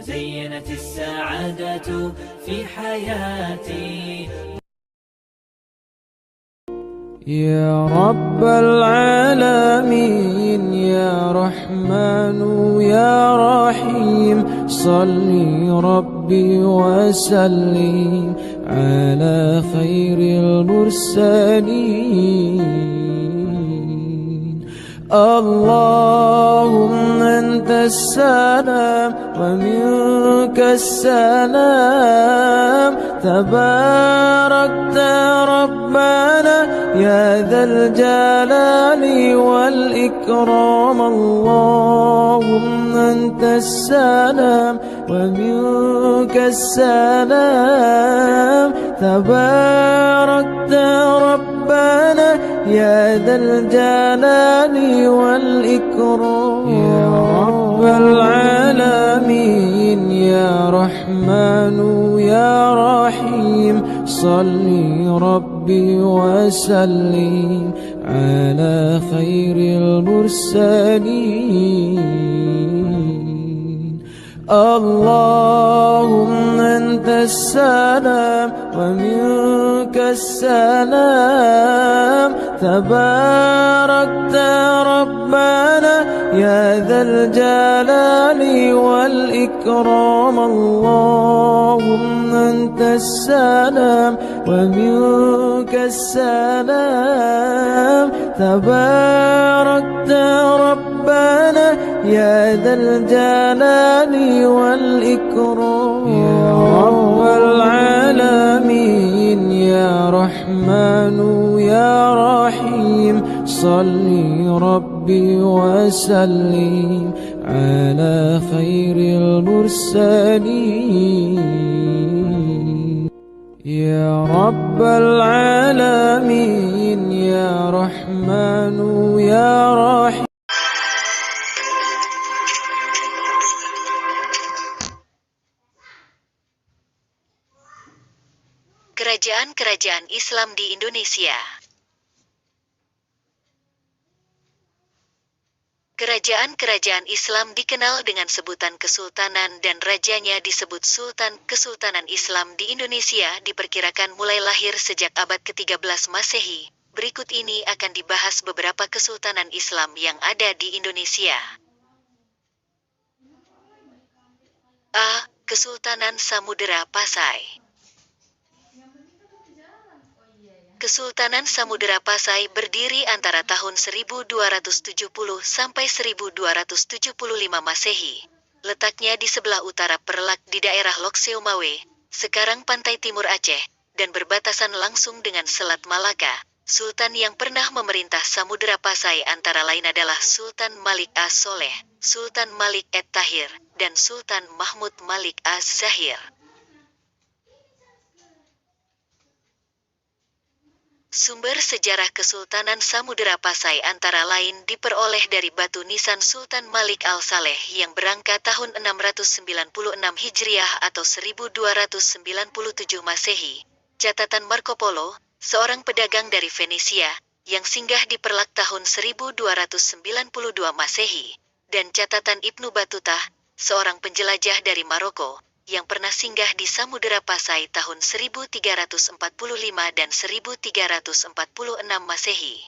زينت السعادة في حياتي. يا رب العالمين يا رحمن يا رحيم صل ربي وسلم على خير المرسلين. اللهم أنت السلام ومنك السلام، تباركت ربنا يا ذا الجلال والإكرام. اللهم أنت السلام ومنك السلام، تباركت ربنا يا ذا الجلال والإكرام. يا رب العالمين يا رحمن يا رحيم صل ربي وسلم على خير المرسلين. اللهم أنت السلام ومنك السلام، تباركت ربنا يا ذا الجلال والإكرام. اللهم أنت السلام ومنك السلام، تباركت ربنا يا ذا الجلال والإكرام. يا رب العالمين يا رحمن يا رحيم صل ربي وسلم على خير المرسلين. يا رب العالمين يا رحمن يا رحيم. Kerajaan-kerajaan Islam di Indonesia. Kerajaan-kerajaan Islam dikenal dengan sebutan kesultanan dan rajanya disebut sultan. Kesultanan Islam di Indonesia diperkirakan mulai lahir sejak abad ke-13 Masehi. Berikut ini akan dibahas beberapa kesultanan Islam yang ada di Indonesia. A. Kesultanan Samudera Pasai. Kesultanan Samudera Pasai berdiri antara tahun 1270 sampai 1275 Masehi. Letaknya di sebelah utara Perlak di daerah Lokseumawe, sekarang pantai timur Aceh, dan berbatasan langsung dengan Selat Malaka. Sultan yang pernah memerintah Samudera Pasai antara lain adalah Sultan Malik as-Soleh, Sultan Malik at-Tahir, dan Sultan Mahmud Malik az-Zahir. Sumber sejarah Kesultanan Samudera Pasai antara lain diperoleh dari batu nisan Sultan Malik al-Saleh yang berangka tahun 696 Hijriah atau 1297 Masehi. Catatan Marco Polo, seorang pedagang dari Venesia, yang singgah di Perlak tahun 1292 Masehi, dan catatan Ibnu Batutah, seorang penjelajah dari Maroko, yang pernah singgah di Samudera Pasai tahun 1345 dan 1346 Masehi.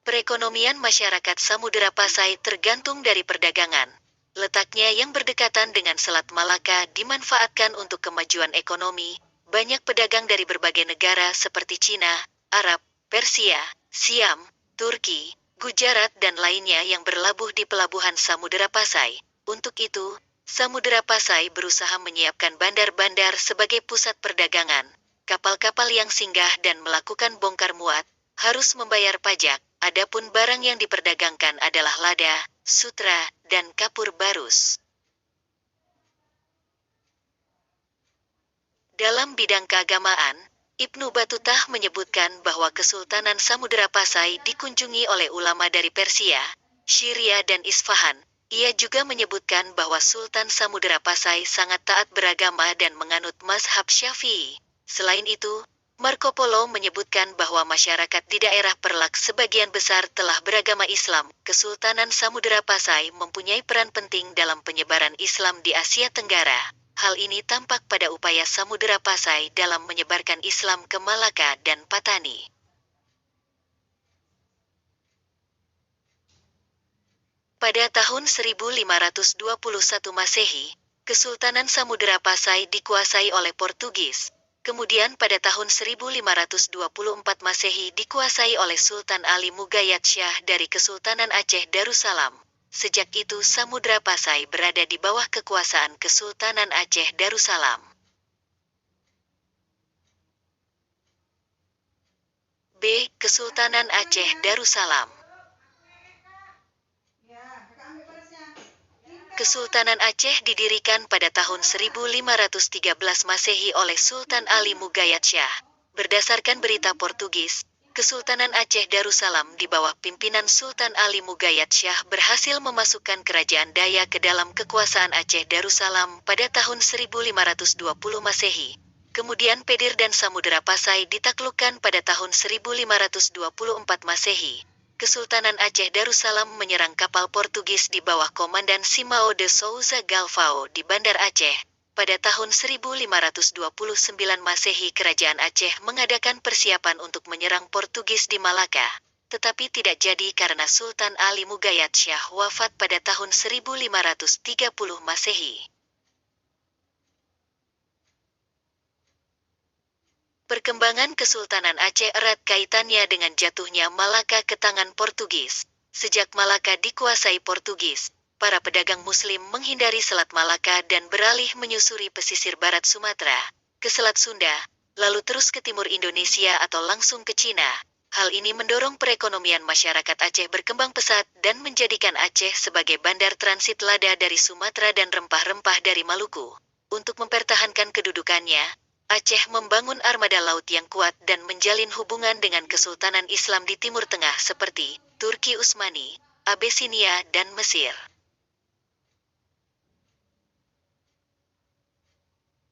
Perekonomian masyarakat Samudera Pasai tergantung dari perdagangan. Letaknya yang berdekatan dengan Selat Malaka dimanfaatkan untuk kemajuan ekonomi. Banyak pedagang dari berbagai negara seperti Cina, Arab, Persia, Siam, Turki, Gujarat dan lainnya yang berlabuh di pelabuhan Samudera Pasai. Untuk itu, Samudera Pasai berusaha menyiapkan bandar-bandar sebagai pusat perdagangan. Kapal-kapal yang singgah dan melakukan bongkar muat harus membayar pajak. Adapun barang yang diperdagangkan adalah lada, sutra, dan kapur barus. Dalam bidang keagamaan, Ibnu Batutah menyebutkan bahwa Kesultanan Samudera Pasai dikunjungi oleh ulama dari Persia, Syria dan Isfahan. Ia juga menyebutkan bahwa Sultan Samudera Pasai sangat taat beragama dan menganut mazhab Syafi'i. Selain itu, Marco Polo menyebutkan bahwa masyarakat di daerah Perlak sebagian besar telah beragama Islam. Kesultanan Samudera Pasai mempunyai peran penting dalam penyebaran Islam di Asia Tenggara. Hal ini tampak pada upaya Samudera Pasai dalam menyebarkan Islam ke Malaka dan Patani. Pada tahun 1521 Masehi, Kesultanan Samudera Pasai dikuasai oleh Portugis. Kemudian pada tahun 1524 Masehi dikuasai oleh Sultan Ali Mugayyad Shah dari Kesultanan Aceh Darussalam. Sejak itu Samudera Pasai berada di bawah kekuasaan Kesultanan Aceh Darussalam. B. Kesultanan Aceh Darussalam. Kesultanan Aceh didirikan pada tahun 1513 Masehi oleh Sultan Ali Mugayyad Shah. Berdasarkan berita Portugis, Kesultanan Aceh Darussalam di bawah pimpinan Sultan Ali Mugayyad Shah berhasil memasukkan kerajaan Dayak ke dalam kekuasaan Aceh Darussalam pada tahun 1520 Masehi. Kemudian Pedir dan Samudera Pasai ditaklukkan pada tahun 1524 Masehi. Kesultanan Aceh Darussalam menyerang kapal Portugis di bawah komandan Simão de Souza Galvão di Bandar Aceh. Pada tahun 1529 Masehi Kerajaan Aceh mengadakan persiapan untuk menyerang Portugis di Malaka, tetapi tidak jadi karena Sultan Ali Mugayyad Shah wafat pada tahun 1530 Masehi. Perkembangan Kesultanan Aceh erat kaitannya dengan jatuhnya Malaka ke tangan Portugis. Sejak Malaka dikuasai Portugis, para pedagang Muslim menghindari Selat Malaka dan beralih menyusuri pesisir barat Sumatera, ke Selat Sunda, lalu terus ke timur Indonesia atau langsung ke Cina. Hal ini mendorong perekonomian masyarakat Aceh berkembang pesat dan menjadikan Aceh sebagai bandar transit lada dari Sumatera dan rempah-rempah dari Maluku. Untuk mempertahankan kedudukannya, Aceh membangun armada laut yang kuat dan menjalin hubungan dengan Kesultanan Islam di Timur Tengah seperti Turki Utsmani, Abesinia, dan Mesir.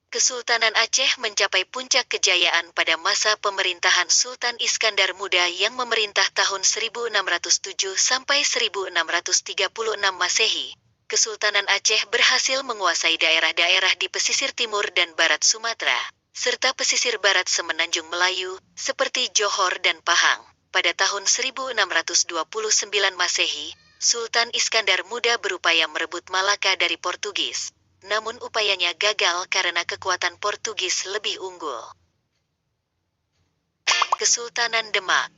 Kesultanan Aceh mencapai puncak kejayaan pada masa pemerintahan Sultan Iskandar Muda yang memerintah tahun 1607 sampai 1636 Masehi. Kesultanan Aceh berhasil menguasai daerah-daerah di pesisir timur dan barat Sumatera, serta pesisir barat Semenanjung Melayu, seperti Johor dan Pahang. Pada tahun 1629 Masehi, Sultan Iskandar Muda berupaya merebut Malaka dari Portugis. Namun upayanya gagal karena kekuatan Portugis lebih unggul. Kesultanan Demak.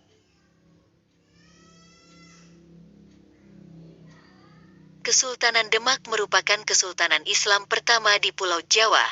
Kesultanan Demak merupakan kesultanan Islam pertama di Pulau Jawa.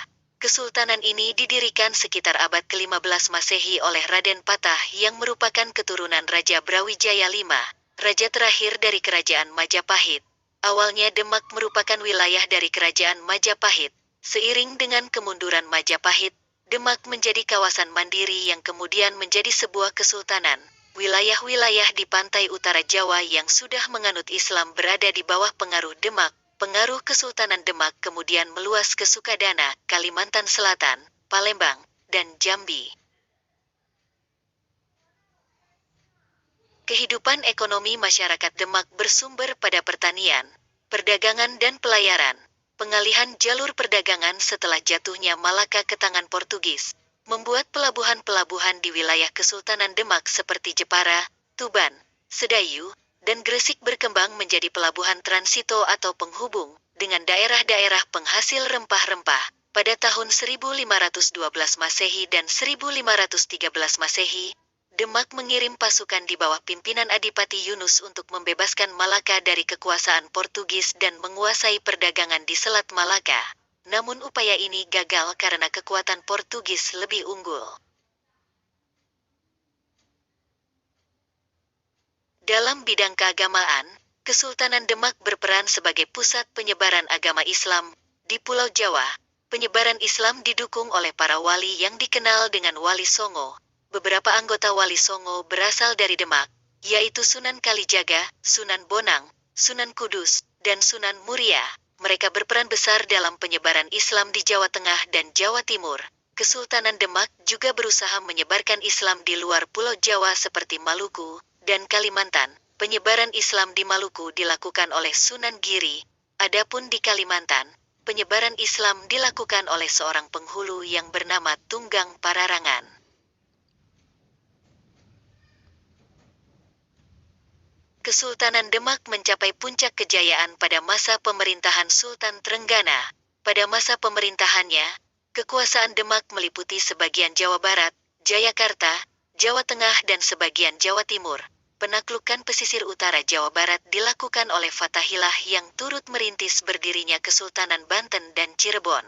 Kesultanan ini didirikan sekitar abad ke-15 Masehi oleh Raden Patah yang merupakan keturunan Raja Brawijaya V, raja terakhir dari Kerajaan Majapahit. Awalnya Demak merupakan wilayah dari Kerajaan Majapahit. Seiring dengan kemunduran Majapahit, Demak menjadi kawasan mandiri yang kemudian menjadi sebuah kesultanan. Wilayah-wilayah di pantai utara Jawa yang sudah menganut Islam berada di bawah pengaruh Demak. Pengaruh Kesultanan Demak kemudian meluas ke Sukadana, Kalimantan Selatan, Palembang, dan Jambi. Kehidupan ekonomi masyarakat Demak bersumber pada pertanian, perdagangan dan pelayaran. Pengalihan jalur perdagangan setelah jatuhnya Malaka ke tangan Portugis membuat pelabuhan-pelabuhan di wilayah Kesultanan Demak seperti Jepara, Tuban, Sedayu, dan Gresik berkembang menjadi pelabuhan transito atau penghubung dengan daerah-daerah penghasil rempah-rempah. Pada tahun 1512 Masehi dan 1513 Masehi, Demak mengirim pasukan di bawah pimpinan Adipati Yunus untuk membebaskan Malaka dari kekuasaan Portugis dan menguasai perdagangan di Selat Malaka. Namun upaya ini gagal karena kekuatan Portugis lebih unggul. Dalam bidang keagamaan, Kesultanan Demak berperan sebagai pusat penyebaran agama Islam di Pulau Jawa. Penyebaran Islam didukung oleh para wali yang dikenal dengan Wali Songo. Beberapa anggota Wali Songo berasal dari Demak, yaitu Sunan Kalijaga, Sunan Bonang, Sunan Kudus, dan Sunan Muria. Mereka berperan besar dalam penyebaran Islam di Jawa Tengah dan Jawa Timur. Kesultanan Demak juga berusaha menyebarkan Islam di luar Pulau Jawa seperti Maluku dan Kalimantan. Penyebaran Islam di Maluku dilakukan oleh Sunan Giri. Adapun di Kalimantan, penyebaran Islam dilakukan oleh seorang penghulu yang bernama Tunggang Pararangan. Kesultanan Demak mencapai puncak kejayaan pada masa pemerintahan Sultan Trenggana. Pada masa pemerintahannya, kekuasaan Demak meliputi sebagian Jawa Barat, Jayakarta, Jawa Tengah dan sebagian Jawa Timur. Penaklukan pesisir utara Jawa Barat dilakukan oleh Fathahillah yang turut merintis berdirinya Kesultanan Banten dan Cirebon.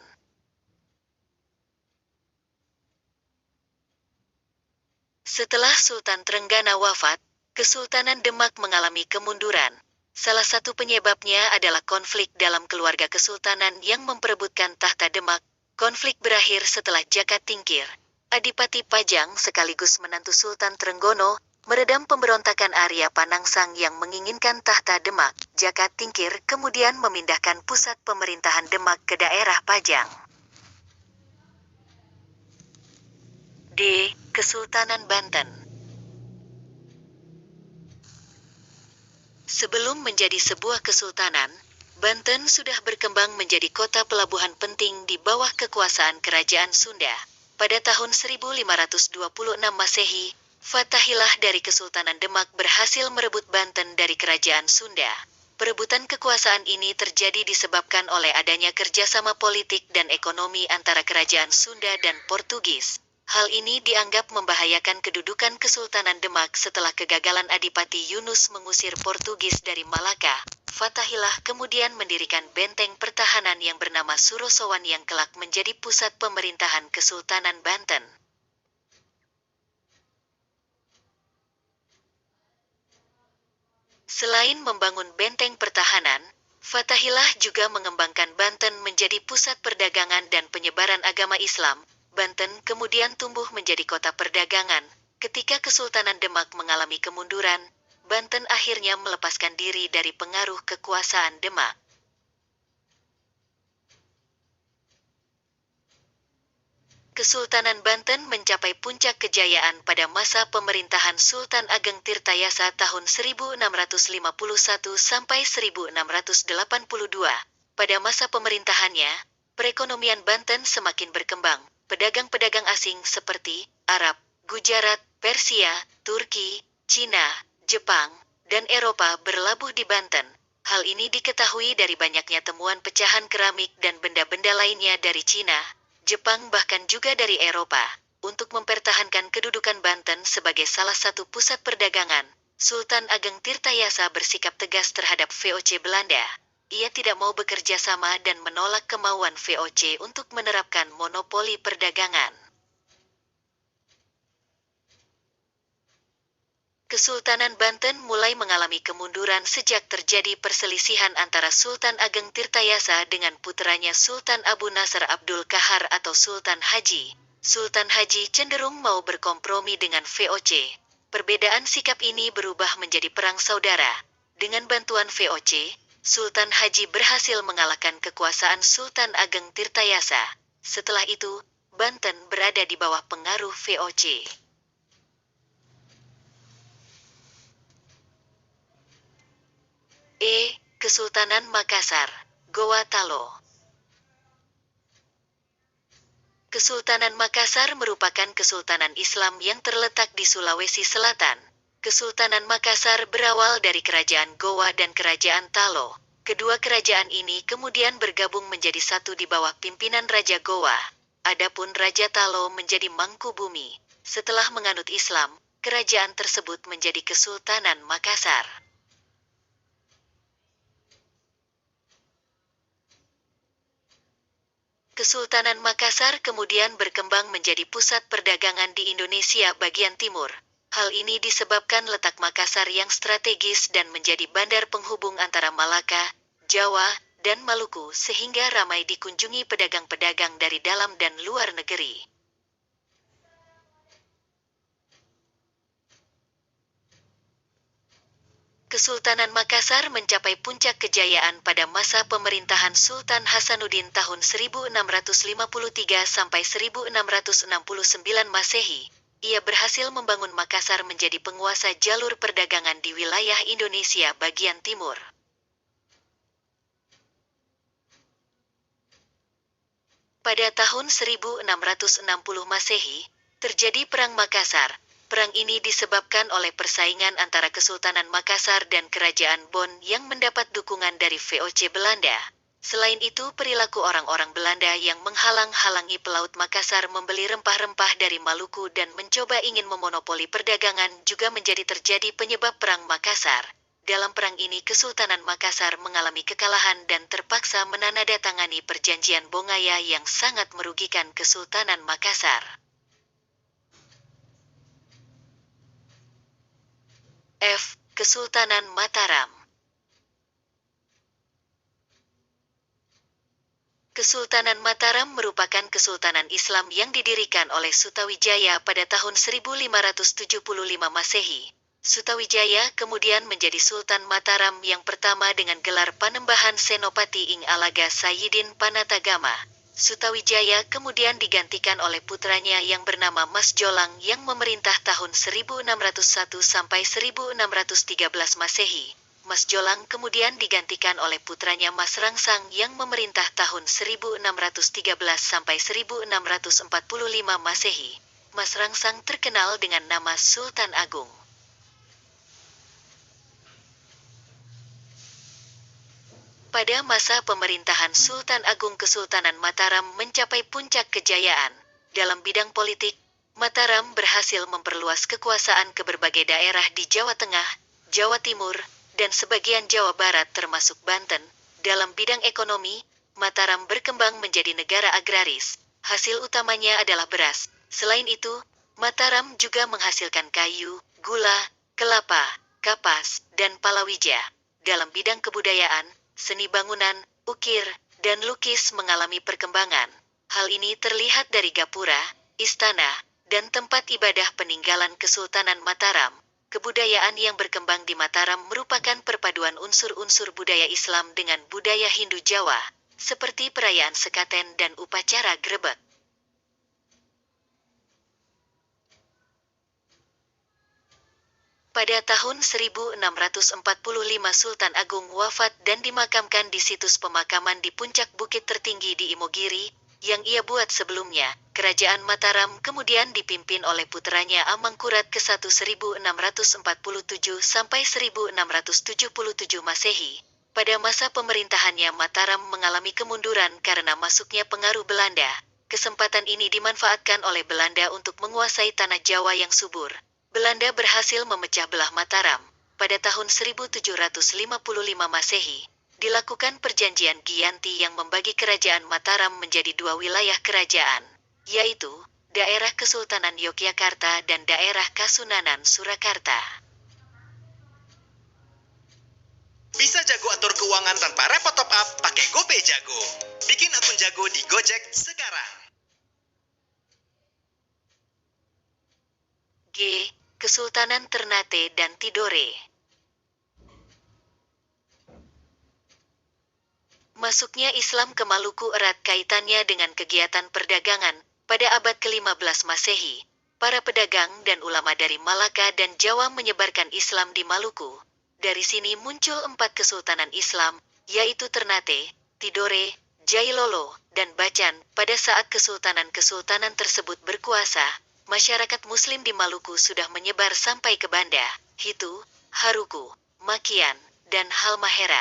Setelah Sultan Trenggana wafat, Kesultanan Demak mengalami kemunduran. Salah satu penyebabnya adalah konflik dalam keluarga kesultanan yang memperebutkan tahta Demak. Konflik berakhir setelah Jaka Tingkir, Adipati Pajang sekaligus menantu Sultan Trenggono, meredam pemberontakan Arya Panangsang yang menginginkan tahta Demak. Jaka Tingkir kemudian memindahkan pusat pemerintahan Demak ke daerah Pajang. D. Kesultanan Banten. Sebelum menjadi sebuah kesultanan, Banten sudah berkembang menjadi kota pelabuhan penting di bawah kekuasaan Kerajaan Sunda. Pada tahun 1526 Masehi, Fathahillah dari Kesultanan Demak berhasil merebut Banten dari Kerajaan Sunda. Perebutan kekuasaan ini terjadi disebabkan oleh adanya kerjasama politik dan ekonomi antara Kerajaan Sunda dan Portugis. Hal ini dianggap membahayakan kedudukan Kesultanan Demak setelah kegagalan Adipati Yunus mengusir Portugis dari Malaka. Fathahillah kemudian mendirikan benteng pertahanan yang bernama Surosowan yang kelak menjadi pusat pemerintahan Kesultanan Banten. Selain membangun benteng pertahanan, Fathahillah juga mengembangkan Banten menjadi pusat perdagangan dan penyebaran agama Islam. Banten kemudian tumbuh menjadi kota perdagangan. Ketika Kesultanan Demak mengalami kemunduran, Banten akhirnya melepaskan diri dari pengaruh kekuasaan Demak. Kesultanan Banten mencapai puncak kejayaan pada masa pemerintahan Sultan Ageng Tirtayasa tahun 1651 sampai 1682. Pada masa pemerintahannya, perekonomian Banten semakin berkembang. Pedagang-pedagang asing seperti Arab, Gujarat, Persia, Turki, Cina, Jepang, dan Eropa berlabuh di Banten. Hal ini diketahui dari banyaknya temuan pecahan keramik dan benda-benda lainnya dari Cina, Jepang bahkan juga dari Eropa. Untuk mempertahankan kedudukan Banten sebagai salah satu pusat perdagangan, Sultan Ageng Tirtayasa bersikap tegas terhadap VOC Belanda. Ia tidak mau bekerja sama dan menolak kemauan VOC untuk menerapkan monopoli perdagangan. Kesultanan Banten mulai mengalami kemunduran sejak terjadi perselisihan antara Sultan Ageng Tirtayasa dengan puteranya Sultan Abu Nasr Abdul Kahar atau Sultan Haji. Sultan Haji cenderung mau berkompromi dengan VOC. Perbedaan sikap ini berubah menjadi perang saudara. Dengan bantuan VOC, Sultan Haji berhasil mengalahkan kekuasaan Sultan Ageng Tirtayasa. Setelah itu, Banten berada di bawah pengaruh VOC. Kesultanan Makassar, Goa Talo. Kesultanan Makassar merupakan kesultanan Islam yang terletak di Sulawesi Selatan. Kesultanan Makassar berawal dari Kerajaan Goa dan Kerajaan Talo. Kedua kerajaan ini kemudian bergabung menjadi satu di bawah pimpinan Raja Goa. Adapun Raja Talo menjadi Mangkubumi. Setelah menganut Islam, kerajaan tersebut menjadi Kesultanan Makassar. Kesultanan Makassar kemudian berkembang menjadi pusat perdagangan di Indonesia bagian timur. Hal ini disebabkan letak Makassar yang strategis dan menjadi bandar penghubung antara Malaka, Jawa, dan Maluku sehingga ramai dikunjungi pedagang-pedagang dari dalam dan luar negeri. Kesultanan Makassar mencapai puncak kejayaan pada masa pemerintahan Sultan Hasanuddin tahun 1653 sampai 1669 Masehi. Ia berhasil membangun Makassar menjadi penguasa jalur perdagangan di wilayah Indonesia bagian timur. Pada tahun 1660 Masehi, terjadi Perang Makassar. Perang ini disebabkan oleh persaingan antara Kesultanan Makassar dan Kerajaan Bonn yang mendapat dukungan dari VOC Belanda. Selain itu, perilaku orang-orang Belanda yang menghalang-halangi pelaut Makassar membeli rempah-rempah dari Maluku dan mencoba ingin memonopoli perdagangan juga menjadi terjadi penyebab Perang Makassar. Dalam perang ini Kesultanan Makassar mengalami kekalahan dan terpaksa menandatangani perjanjian Bongaya yang sangat merugikan Kesultanan Makassar. F. Kesultanan Mataram. Kesultanan Mataram merupakan kesultanan Islam yang didirikan oleh Sutawijaya pada tahun 1575 Masehi. Sutawijaya kemudian menjadi Sultan Mataram yang pertama dengan gelar Panembahan Senopati ing Alaga Sayyidin Panatagama. Sutawijaya kemudian digantikan oleh putranya yang bernama Mas Jolang yang memerintah tahun 1601 sampai 1613 Masehi. Mas Jolang kemudian digantikan oleh putranya Mas Rangsang yang memerintah tahun 1613 sampai 1645 Masehi. Mas Rangsang terkenal dengan nama Sultan Agung. Pada masa pemerintahan Sultan Agung Kesultanan Mataram mencapai puncak kejayaan. Dalam bidang politik, Mataram berhasil memperluas kekuasaan ke berbagai daerah di Jawa Tengah, Jawa Timur, dan sebagian Jawa Barat termasuk Banten. Dalam bidang ekonomi, Mataram berkembang menjadi negara agraris. Hasil utamanya adalah beras. Selain itu, Mataram juga menghasilkan kayu, gula, kelapa, kapas, dan palawija. Dalam bidang kebudayaan, seni bangunan, ukir, dan lukis mengalami perkembangan. Hal ini terlihat dari gapura, istana, dan tempat ibadah peninggalan Kesultanan Mataram. Kebudayaan yang berkembang di Mataram merupakan perpaduan unsur-unsur budaya Islam dengan budaya Hindu Jawa, seperti perayaan sekaten dan upacara grebek. Pada tahun 1645 Sultan Agung wafat dan dimakamkan di situs pemakaman di puncak bukit tertinggi di Imogiri, yang ia buat sebelumnya. Kerajaan Mataram kemudian dipimpin oleh putranya Amangkurat ke-1 1647 sampai 1677 Masehi. Pada masa pemerintahannya Mataram mengalami kemunduran karena masuknya pengaruh Belanda. Kesempatan ini dimanfaatkan oleh Belanda untuk menguasai tanah Jawa yang subur. Belanda berhasil memecah belah Mataram. Pada tahun 1755 Masehi, dilakukan perjanjian Giyanti yang membagi kerajaan Mataram menjadi dua wilayah kerajaan, yaitu daerah Kesultanan Yogyakarta dan daerah Kasunanan Surakarta. Bisa jago atur keuangan tanpa repot top up pakai GoPay Jago. Bikin akun Jago di Gojek sekarang. G. Kesultanan Ternate dan Tidore. Masuknya Islam ke Maluku erat kaitannya dengan kegiatan perdagangan. Pada abad ke-15 Masehi, para pedagang dan ulama dari Malaka dan Jawa menyebarkan Islam di Maluku. Dari sini muncul 4 kesultanan Islam, yaitu Ternate, Tidore, Jailolo, dan Bacan. Pada saat kesultanan-kesultanan tersebut berkuasa, masyarakat Muslim di Maluku sudah menyebar sampai ke Banda, Hitu, Haruku, Makian, dan Halmahera.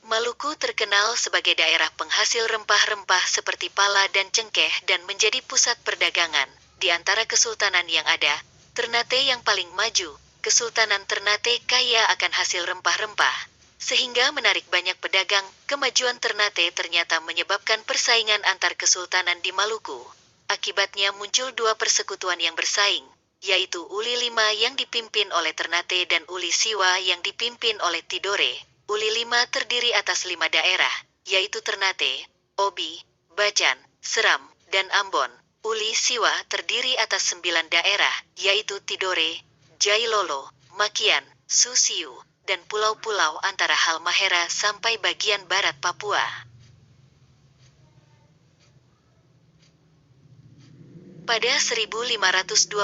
Maluku terkenal sebagai daerah penghasil rempah-rempah seperti pala dan cengkeh dan menjadi pusat perdagangan. Di antara kesultanan yang ada, Ternate yang paling maju. Kesultanan Ternate kaya akan hasil rempah-rempah, sehingga menarik banyak pedagang. Kemajuan Ternate ternyata menyebabkan persaingan antar kesultanan di Maluku. Akibatnya muncul 2 persekutuan yang bersaing, yaitu Uli Lima yang dipimpin oleh Ternate dan Uli Siwa yang dipimpin oleh Tidore. Uli Lima terdiri atas 5 daerah, yaitu Ternate, Obi, Bacan, Seram, dan Ambon. Uli Siwa terdiri atas 9 daerah, yaitu Tidore, Jailolo, Makian, Susiu, dan pulau-pulau antara Halmahera sampai bagian barat Papua. Pada 1521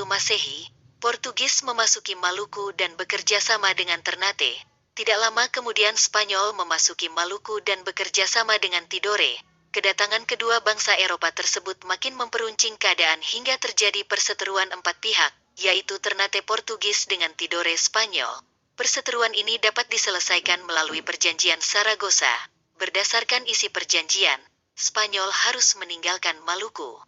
Masehi, Portugis memasuki Maluku dan bekerja sama dengan Ternate. Tidak lama kemudian Spanyol memasuki Maluku dan bekerja sama dengan Tidore. Kedatangan kedua bangsa Eropa tersebut makin memperuncing keadaan hingga terjadi perseteruan 4 pihak, yaitu Ternate Portugis dengan Tidore Spanyol. Perseteruan ini dapat diselesaikan melalui Perjanjian Saragossa. Berdasarkan isi perjanjian, Spanyol harus meninggalkan Maluku.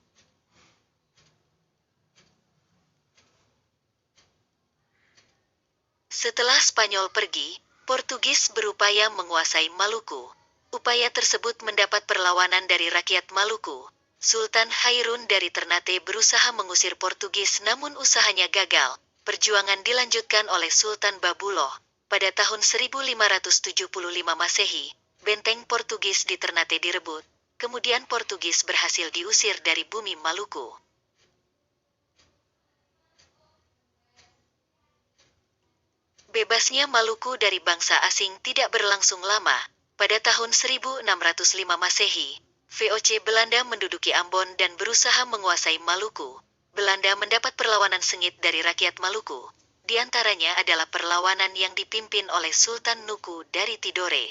Setelah Spanyol pergi, Portugis berupaya menguasai Maluku. Upaya tersebut mendapat perlawanan dari rakyat Maluku. Sultan Hairun dari Ternate berusaha mengusir Portugis namun usahanya gagal. Perjuangan dilanjutkan oleh Sultan Babuloh. Pada tahun 1575 Masehi, benteng Portugis di Ternate direbut. Kemudian Portugis berhasil diusir dari bumi Maluku. Bebasnya Maluku dari bangsa asing tidak berlangsung lama. Pada tahun 1605 Masehi, VOC Belanda menduduki Ambon dan berusaha menguasai Maluku. Belanda mendapat perlawanan sengit dari rakyat Maluku. Di antaranya adalah perlawanan yang dipimpin oleh Sultan Nuku dari Tidore.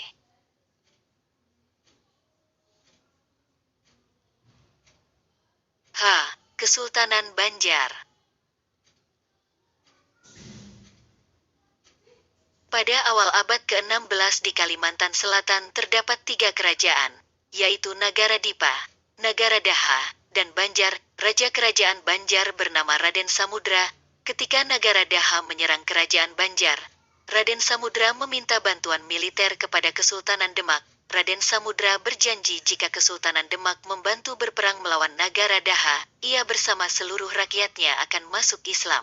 Kesultanan Banjar. Pada awal abad ke-16 di Kalimantan Selatan terdapat 3 kerajaan, yaitu Nagara Dipa, Nagara Daha, dan Banjar. Raja Kerajaan Banjar bernama Raden Samudra. Ketika Nagara Daha menyerang Kerajaan Banjar, Raden Samudra meminta bantuan militer kepada Kesultanan Demak. Raden Samudra berjanji jika Kesultanan Demak membantu berperang melawan Nagara Daha, ia bersama seluruh rakyatnya akan masuk Islam.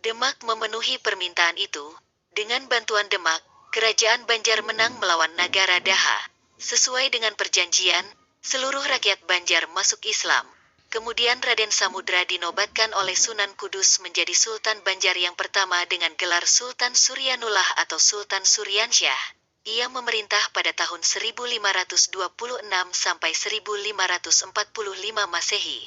Demak memenuhi permintaan itu. Dengan bantuan Demak, Kerajaan Banjar menang melawan Nagara Daha. Sesuai dengan perjanjian, seluruh rakyat Banjar masuk Islam. Kemudian Raden Samudra dinobatkan oleh Sunan Kudus menjadi Sultan Banjar yang pertama dengan gelar Sultan Suryanullah atau Sultan Suryansyah. Ia memerintah pada tahun 1526 sampai 1545 Masehi.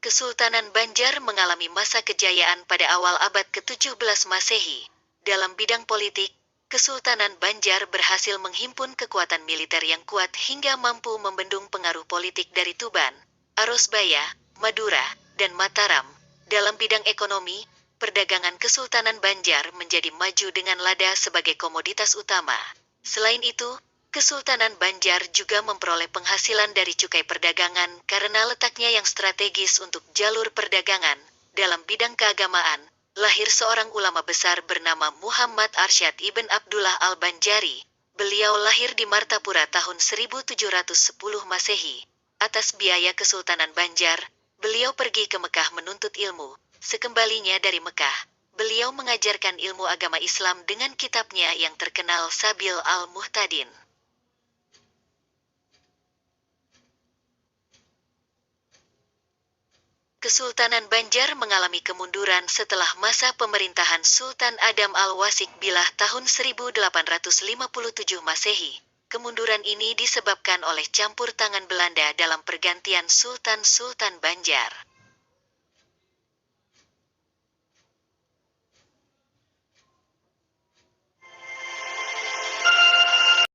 Kesultanan Banjar mengalami masa kejayaan pada awal abad ke-17 Masehi. Dalam bidang politik, Kesultanan Banjar berhasil menghimpun kekuatan militer yang kuat hingga mampu membendung pengaruh politik dari Tuban, Arosbaya, Madura, dan Mataram. Dalam bidang ekonomi, perdagangan Kesultanan Banjar menjadi maju dengan lada sebagai komoditas utama. Selain itu, Kesultanan Banjar juga memperoleh penghasilan dari cukai perdagangan karena letaknya yang strategis untuk jalur perdagangan. Dalam bidang keagamaan, lahir seorang ulama besar bernama Muhammad Arsyad Ibn Abdullah Al-Banjari. Beliau lahir di Martapura tahun 1710 Masehi. Atas biaya Kesultanan Banjar, beliau pergi ke Mekah menuntut ilmu. Sekembalinya dari Mekah, beliau mengajarkan ilmu agama Islam dengan kitabnya yang terkenal Sabil Al-Muhtadin. Kesultanan Banjar mengalami kemunduran setelah masa pemerintahan Sultan Adam Al-Wasik Billah tahun 1857 Masehi. Kemunduran ini disebabkan oleh campur tangan Belanda dalam pergantian Sultan-Sultan Banjar.